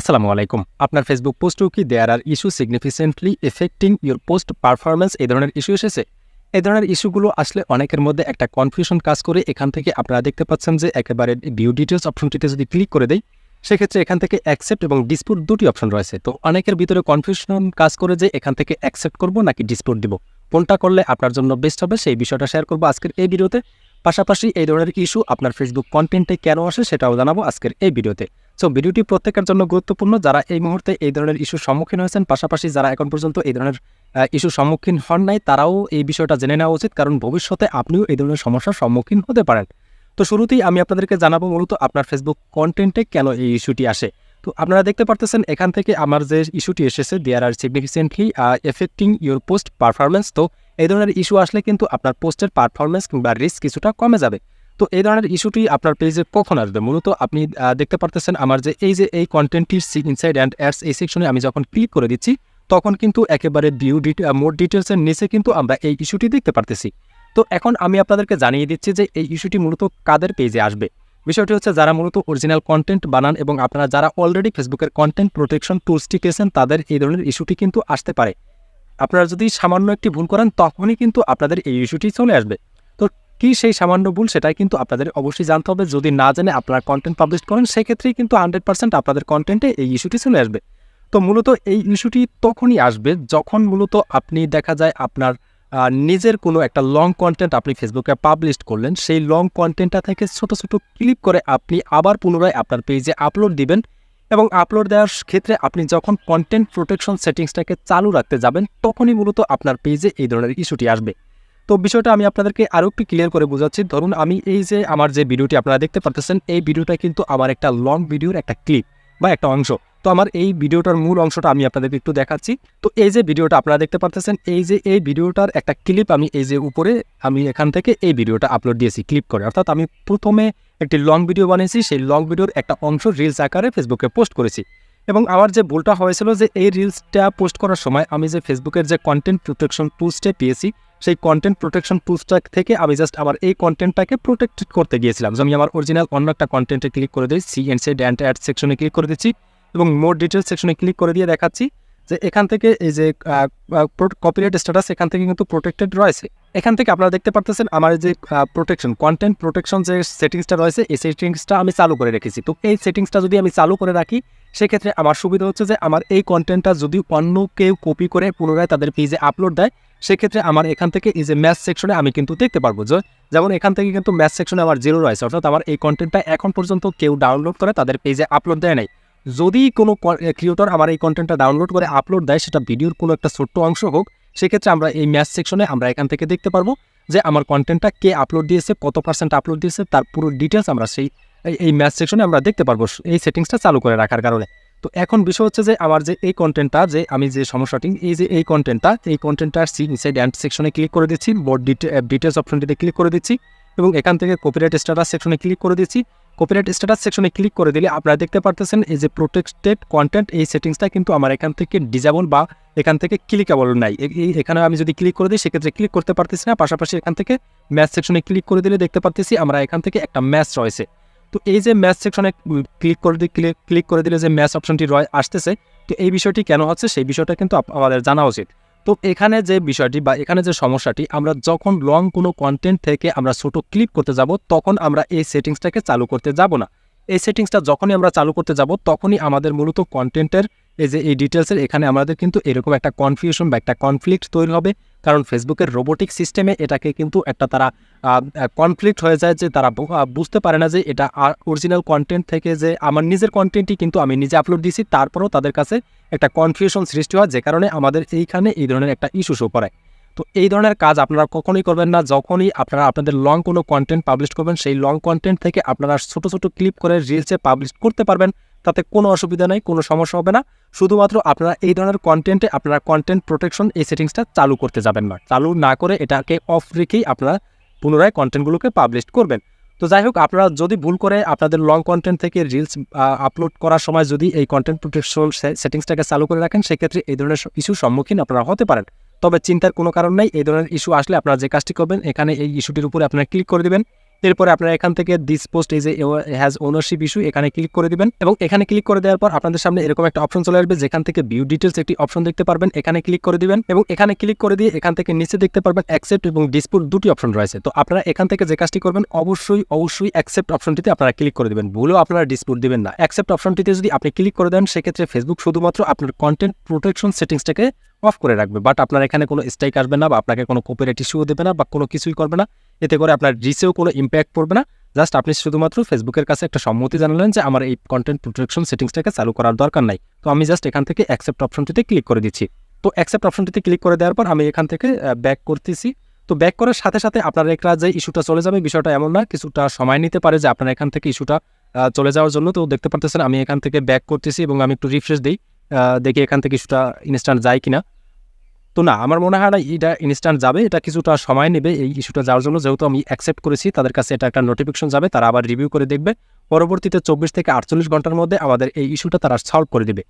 আসসালামু আলাইকুম। আপনার ফেসবুক পোস্টেও কি there are issue significantly affecting your post performance এই ধরনের ইস্যু এসেছে? এই ধরনের ইস্যুগুলো আসলে অনেকের মধ্যে একটা কনফিউশন কাজ করে। এখান থেকে আপনারা দেখতে পাচ্ছেন যে একেবারে ভিউ ডিটেইলস অপশনটিতে যদি ক্লিক করে দেই, সেক্ষেত্রে এখান থেকে অ্যাকসেপ্ট এবং ডিসপুট দুটি অপশন রয়েছে। তো অনেকের ভিতরে কনফিউশন কাজ করে যে এখান থেকে অ্যাকসেপ্ট করব নাকি ডিসপুট দিব, কোনটা করলে আপনার জন্য বেস্ট হবে সেই বিষয়টা শেয়ার করব আজকের এই ভিডিওতে। পাশাপাশি এই ধরনের ইস্যু আপনার ফেসবুক কন্টেন্টে কেন আসে সেটাও জানাবো আজকের এই ভিডিওতে। সো ভিডিওটি প্রত্যেকের জন্য গুরুত্বপূর্ণ, যারা এই মুহূর্তে এই ধরনের ইস্যুর সম্মুখীন হয়েছেন, পাশাপাশি যারা এখন পর্যন্ত এই ধরনের ইস্যুর সম্মুখীন হন নাই, তারাও এই বিষয়টা জেনে নেওয়া উচিত, কারণ ভবিষ্যতে আপনিও এই ধরনের সমস্যার সম্মুখীন হতে পারেন। তো শুরুতেই আমি আপনাদেরকে জানাবো মূলত আপনার ফেসবুক কন্টেন্টে কেন এই ইস্যুটি আসে। তো আপনারা দেখতে পারতেছেন এখান থেকে আমার যে ইস্যুটি এসেছে, there are significantly affecting your post performance. তো এই ধরনের ইস্যু আসলে কিন্তু আপনার পোস্টের পারফরমেন্স কিংবা রিস্ক কিছুটা কমে যাবে। তো এই ধরনের ইস্যুটি আপনার পেজে কখন আসবে? মূলত আপনি দেখতে পারতেছেন আমার যে এই কন্টেন্টটির ইনসাইড অ্যান্ড অ্যাডস এই সেকশনে আমি যখন ক্লিক করে দিচ্ছি, তখন কিন্তু একেবারে মোর ডিটেলসের নিচে কিন্তু আমরা এই ইস্যুটি দেখতে পারতেছি। তো এখন আমি আপনাদেরকে জানিয়ে দিচ্ছি যে এই ইস্যুটি মূলত কাদের পেজে আসবে। বিষয়টি হচ্ছে যারা মূলত অরিজিনাল কন্টেন্ট বানান এবং আপনারা যারা অলরেডি ফেসবুকের কন্টেন্ট প্রোটেকশন টুলসটি পেয়েছেন, তাদের এই ধরনের ইস্যুটি কিন্তু আসতে পারে। আপনারা যদি সামান্য একটি ভুল করেন, তখনই কিন্তু আপনাদের এই ইস্যুটি চলে আসবে। তো কি সেই সামান্য ভুল, সেটাই কিন্তু আপনাদের অবশ্যই জানতে হবে। যদি না জেনে আপনারা কন্টেন্ট পাবলিশ করেন, সেক্ষেত্রেই কিন্তু 100% আপনাদের কন্টেন্টে এই ইস্যুটি চলে আসবে। তো মূলত এই ইস্যুটি তখনই আসবে যখন মূলত আপনি দেখা যায় আপনার নিজের কোনো একটা লং কন্টেন্ট আপনি ফেসবুকে পাবলিশ করলেন, সেই লং কন্টেন্টটা থেকে ছোট ছোট ক্লিপ করে আপনি আবার পুনরায় আপনার পেজে আপলোড দিবেন, এবং আপলোড দেওয়ার ক্ষেত্রে আপনি যখন কন্টেন্ট প্রোটেকশন সেটিংসটাকে চালু রাখতে যাবেন, তখনই মূলত আপনার পেজে এই ধরনের ইস্যুটি আসবে। তো বিষয়টা আমি আপনাদেরকে আরও একটু ক্লিয়ার করে বোঝাচ্ছি। ধরুন আমি এই যে আমার যে ভিডিওটি আপনারা দেখতে পারতেছেন, এই ভিডিওটা কিন্তু আমার একটা লং ভিডিওর একটা ক্লিপ বা একটা অংশ। তো আমার এই ভিডিওটার মূল অংশটা আমি আপনাদেরকে একটু দেখাচ্ছি। তো এই যে ভিডিওটা আপনারা দেখতে পারতেছেন, এই ভিডিওটার একটা ক্লিপ আমি এই যে উপরে আমি এখান থেকে এই ভিডিওটা আপলোড দিয়েছি ক্লিপ করে। অর্থাৎ আমি প্রথমে একটি লং ভিডিও বানিয়েছি, সেই লং ভিডিওর একটা অংশ রিলস আকারে ফেসবুকে পোস্ট করেছি। এবং আমার যে ভুলটা হয়েছিল যে এই রিলসটা পোস্ট করার সময় আমি যে ফেসবুকের যে কন্টেন্ট প্রোটেকশন টুলসটা পেয়েছি, সেই কন্টেন্ট প্রোটেকশন টুলসটা থেকে আমি জাস্ট আমার এই কন্টেন্টটাকে প্রোটেক্ট করতে গিয়েছিলাম। যে আমি আমার অরিজিনাল অন্য একটা কন্টেন্টে ক্লিক করে দিই, ইনসাইড অ্যান্ড অ্যাড সেকশনে ক্লিক করে দিচ্ছি এবং মোর ডিটেলস সেকশনে ক্লিক করে দিয়ে দেখাচ্ছি যে এখান থেকে এই যে কপিরাইট স্ট্যাটাস এখান থেকে কিন্তু প্রোটেক্টেড রয়েছে। এখান থেকে আপনারা দেখতে পারতেছেন আমার যে প্রোটেকশন কন্টেন্ট প্রোটেকশন যে সেটিংসটা রয়েছে, এই সেটিংসটা আমি চালু করে রেখেছি। তো এই সেটিংসটা যদি আমি চালু করে রাখি, সেক্ষেত্রে আমার সুবিধা হচ্ছে যে আমার এই কন্টেন্টটা যদি অন্য কেউ কপি করে পুনরায় তাদের পেজে আপলোড দেয়, সেক্ষেত্রে আমার এখান থেকে এই যে ম্যাচ সেকশনে আমি কিন্তু দেখতে পারবো যে যেমন এখান থেকে কিন্তু ম্যাচ সেকশনে আমার 0 রয়েছে, অর্থাৎ আমার এই কন্টেন্টটা এখন পর্যন্ত কেউ ডাউনলোড করে তাদের পেজে আপলোড দেয় নাই। যদি কোনো ক্রিয়েটর আমার এই কন্টেন্টটা ডাউনলোড করে আপলোড দেয়, সেটা ভিডিওর কোনো একটা ছোট্ট অংশ হোক, সেক্ষেত্রে আমরা এই ম্যাচ সেকশনে আমরা এখান থেকে দেখতে পারবো যে আমার কন্টেন্টটা কে আপলোড দিয়েছে, কত পার্সেন্ট আপলোড দিয়েছে, তার পুরো ডিটেলস আমরা এই ম্যাচ সেকশনে আমরা দেখতে পারবো এই সেটিংসটা চালু করে রাখার কারণে। তো এখন বিষয় হচ্ছে যে আমার যে এই কন্টেন্টটা, যে আমি যে সমস্যাটি, এই কন্টেন্টটার ইনসাইড অ্যান্ড সেকশনে ক্লিক করে দিচ্ছি, বোর্ড ডিটেলস অপশনটিতে ক্লিক করে দিচ্ছি এবং এখান থেকে কপিরাইট স্ট্যাটাস সেকশনে ক্লিক করে দিচ্ছি। কপিরাইট স্ট্যাটাস সেকশনে ক্লিক করে দিলে আপনারা দেখতে পারতেছেন এই যে প্রোটেক্টেড কন্টেন্ট, এই সেটিংসটা কিন্তু আমার এখান থেকে ডিজেবল বা এখান থেকে ক্লিকেবল নাই। এখানে আমি যদি ক্লিক করে দিই, সেক্ষেত্রে ক্লিক করতে পারতেছি না। পাশাপাশি এখান থেকে ম্যাচ সেকশনে ক্লিক করে দিলে দেখতে পারতেছি আমরা এখান থেকে একটা ম্যাচ রয়েছে। তো এই যে ম্যাচ সেকশনে ক্লিক করে দিলে যে ম্যাচ অপশনটি আসতেছে, তো এই বিষয়টি কেন হচ্ছে সেই বিষয়টা কিন্তু আমাদের জানা উচিত। তো এখানে যে বিষয়টি বা এখানে যে সমস্যাটি, আমরা যখন লং কোনো কন্টেন্ট থেকে আমরা ছোট ক্লিপ করতে যাব, তখন আমরা এই সেটিংসটাকে চালু করতে যাব না। এই সেটিংসটা যখনই আমরা চালু করতে যাব, তখনই আমাদের মূলত কন্টেন্টের এই যে এই ডিটেলসের এখানে আমাদের কিন্তু এরকম একটা কনফিউশন বা একটা কনফ্লিক্ট তৈরি হবে। কারণ ফেসবুকের রোবোটিক সিস্টেমে এটাকে কিন্তু একটা তারা কনফ্লিক্ট হয়ে যায়, যে তারা বুঝতে পারে না যে এটা অরিজিনাল কন্টেন্ট থেকে যে আমার নিজের কন্টেন্টই কিন্তু আমি নিজে আপলোড দিয়েছি, তারপরেও তাদের কাছে একটা কনফিউশন সৃষ্টি হয়, যে কারণে আমাদের এইখানে এই ধরনের একটা ইস্যু শো করায়। তো এই ধরনের কাজ আপনারা কখনোই করবেন না। যখনই আপনারা আপনাদের লং কোনো কন্টেন্ট পাবলিশ করবেন, সেই লং কন্টেন্ট থেকে আপনারা ছোট ছোট ক্লিপ করে রিলসে পাবলিশ করতে পারবেন, তাতে কোনো অসুবিধা নেই, কোনো সমস্যা হবে না। শুধুমাত্র আপনারা এই ধরনের কন্টেন্টে আপনারা কন্টেন্ট প্রোটেকশন এই সেটিংসটা চালু করতে যাবেন না। চালু না করে এটাকে অফ রেখেই আপনারা পুনরায় কন্টেন্টগুলোকে পাবলিশ করবেন। তো যাই হোক, আপনারা যদি ভুল করে আপনাদের লং কন্টেন্ট থেকে রিলস আপলোড করার সময় যদি এই কন্টেন্ট প্রোটেকশন সেটিংসটাকে চালু করে রাখেন, সেক্ষেত্রে এই ধরনের ইস্যুর সম্মুখীন আপনারা হতে পারেন। তবে চিন্তার কোনো কারণ নেই। এই ধরনের ইস্যু আসলে আপনারা যে কাজটি করবেন, এখানে এই ইস্যুটির উপরে আপনারা ক্লিক করে দেবেন এরপরে আপনারা এখান থেকে দিস পোস্ট এই যে হ্যাজ ওনারশিপ ইস্যু এখানে ক্লিক করে দিবেন এবং এখানে ক্লিক করে দেওয়ার পর আপনাদের সামনে এরকম একটা অপশন চলে আসবে যেখান থেকে ভিউ ডিটেলস একটি অপশন দেখতে পারবেন, এখানে ক্লিক করে দিবেন এবং এখানে ক্লিক করে দিয়ে এখান থেকে নিচে দেখতে পারবেন অ্যাকসেপ্ট এবং ডিসপুট দুটি অপশন রয়েছে। তো আপনারা এখান থেকে যে কাজটি করবেন অবশ্যই অ্যাকসেপ্ট অপশনটিতে আপনারা ক্লিক করে দিবেন, ভুলেও আপনারা ডিসপুট দিবেন না। অ্যাকসেপ্ট অপশনটিতে যদি আপনি ক্লিক করে দেন সেক্ষেত্রে ফেসবুক শুধুমাত্র আপনার কন্টেন্ট প্রোটেকশন সেটিংসটাকে অফ করে রাখবে, বাট আপনার এখানে কোনো স্ট্রাইক আসবে না বা আপনাকে কোনো কপিরাইট ইস্যুও দেবে না বা কোনো কিছুই করবে না, এতে করে আপনার রিচেও কোনো ইম্প্যাক্ট পড়বে না। জাস্ট আপনি শুধুমাত্র ফেসবুকের কাছে একটা সম্মতি জানালেন যে আমার এই কন্টেন্ট প্রোটেকশন সেটিংসটাকে চালু করার দরকার নাই। তো আমি জাস্ট এখান থেকে অ্যাকসেপ্ট অপশনটিতে ক্লিক করে দিচ্ছি। তো অ্যাকসেপ্ট অপশনটিতে ক্লিক করে দেওয়ার পর আমি এখান থেকে ব্যাক করতেছি। তো ব্যাক করার সাথে সাথে আপনার একটা যে ইস্যুটা চলে যাবে বিষয়টা এমন না, কিছুটা সময় নিতে পারে যে আপনার এখান থেকে ইস্যুটা চলে যাওয়ার জন্য। তো দেখতে পারতেছেন আমি এখান থেকে ব্যাক করতেছি এবং আমি একটু রিফ্রেশ দিই, দেখি এখান থেকে ইস্যুটা ইনস্ট্যান্ট যায় কিনা। তো না, আমার মনে হয় না এটা ইনস্ট্যান্ট যাবে, এটা কিছুটা সময় নেবে এই ইস্যুটা যাওয়ার জন্য। যেহেতু আমি অ্যাকসেপ্ট করেছি তাদের কাছে এটা একটা নোটিফিকেশন যাবে, তারা আবার রিভিউ করে দেখবে, পরবর্তীতে 24 থেকে 48 ঘন্টার মধ্যে আমাদের এই ইস্যুটা তারা সলভ করে দেবে।